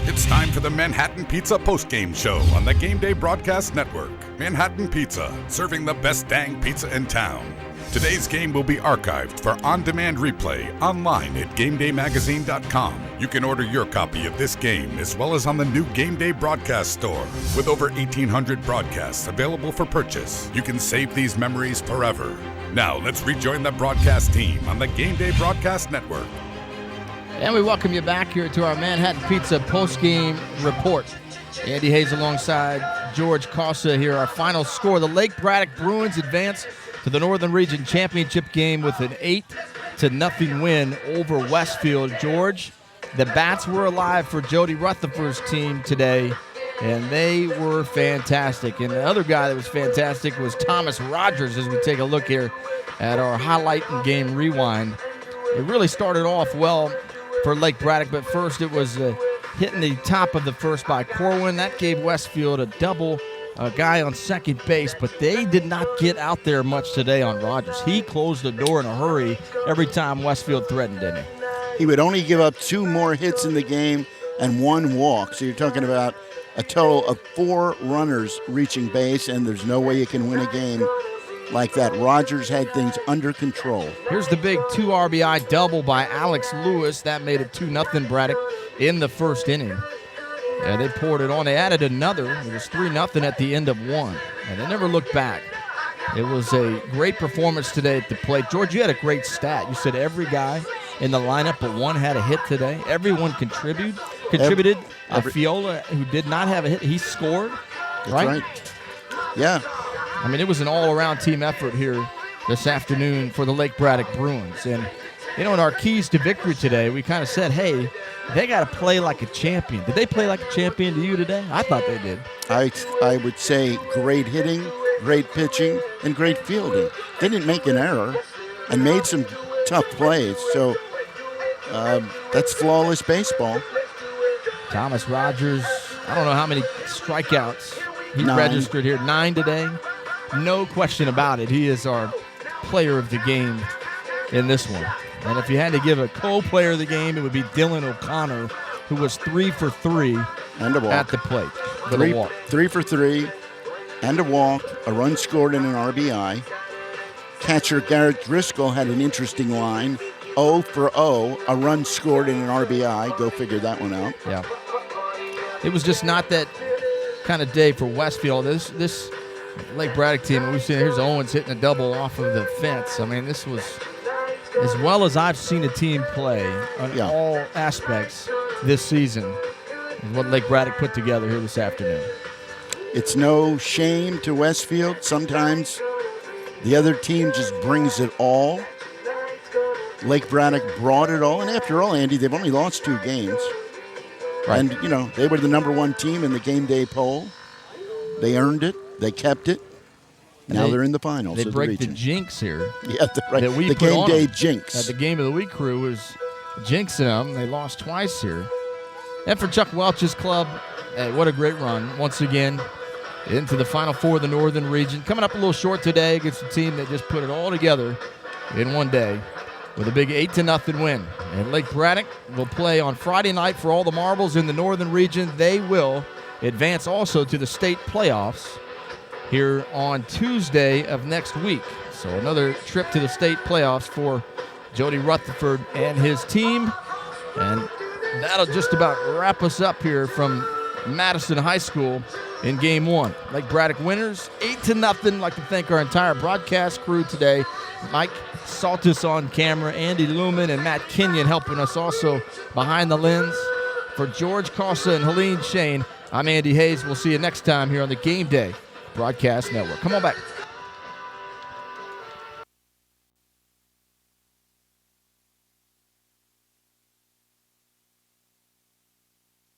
It's time for the Manhattan Pizza postgame show on the Gameday Broadcast Network. Manhattan Pizza, serving the best dang pizza in town. Today's game will be archived for on-demand replay online at GamedayMagazine.com. You can order your copy of this game as well as on the new Gameday Broadcast Store. With over 1,800 broadcasts available for purchase, you can save these memories forever. Now, let's rejoin the broadcast team on the Gameday Broadcast Network. And we welcome you back here to our Manhattan Pizza postgame report. Andy Hayes alongside George Casa here. Our final score, the Lake Braddock Bruins advance to the Northern Region Championship game with an 8-0 win over Westfield. George, the bats were alive for Jody Rutherford's team today, and they were fantastic. And the other guy that was fantastic was Thomas Rogers as we take a look here at our highlight and game rewind. It really started off well for Lake Braddock, but first it was hitting the top of the first by Corwin. That gave Westfield a double, a guy on second base, but they did not get out there much today on Rogers. He closed the door in a hurry every time Westfield threatened, didn't he? He would only give up 2 more hits in the game and 1 walk. So you're talking about a total of 4 runners reaching base, and there's no way you can win a game like that. Rogers had things under control. Here's the big 2 RBI double by Alex Lewis. That made it 2-0 Braddock in the first inning. And they poured it on. They added another. It was 3-0 at the end of 1. And they never looked back. It was a great performance today at the plate. George, you had a great stat. You said every guy in the lineup but one had a hit today. Everyone contributed. Fiola, who did not have a hit, he scored. That's right. Yeah. I mean, it was an all-around team effort here this afternoon for the Lake Braddock Bruins. And, you know, in our keys to victory today, we kind of said, hey, they got to play like a champion. Did they play like a champion to you today? I thought they did. I would say great hitting, great pitching, and great fielding. They didn't make an error and made some tough plays. So that's flawless baseball. Thomas Rogers, I don't know how many strikeouts he 9. registered here. 9 today. No question about it. He is our player of the game in this one. And if you had to give a co-player of the game, it would be Dylan O'Connor, who was 3 for 3 and a walk at the plate. 3 for 3 and a walk, a run scored and an RBI. Catcher Garrett Driscoll had an interesting line. 0 for 0, a run scored and an RBI. Go figure that one out. Yeah. It was just not that kind of day for Westfield. This Lake Braddock team, we've seen, here's Owens hitting a double off of the fence. I mean, this was as well as I've seen a team play on all aspects this season is what Lake Braddock put together here this afternoon. It's no shame to Westfield. Sometimes the other team just brings it all. Lake Braddock brought it all, and after all, Andy, they've only lost 2 games. Right. And, you know, they were the number 1 team in the game day poll. They earned it. They kept it. Now they're in the finals. They break the jinx here. Yeah, right. That we the put game day them. jinx. The game of the week crew was jinxing them. They lost twice here. And for Chuck Welch's club, what a great run. Once again, into the Final Four of the Northern Region. Coming up a little short today against a team that just put it all together in one day with a big 8-0 win. And Lake Braddock will play on Friday night for all the marbles in the Northern Region. They will advance also to the state playoffs here on Tuesday of next week. So another trip to the state playoffs for Jody Rutherford and his team. And that'll just about wrap us up here from Madison High School in Game 1. Lake Braddock winners, 8-0. I'd like to thank our entire broadcast crew today. Mike Saltis on camera, Andy Lumen, and Matt Kenyon helping us also behind the lens. For George Casa and Helene Shane, I'm Andy Hayes. We'll see you next time here on the Game Day Broadcast Network. Come on back.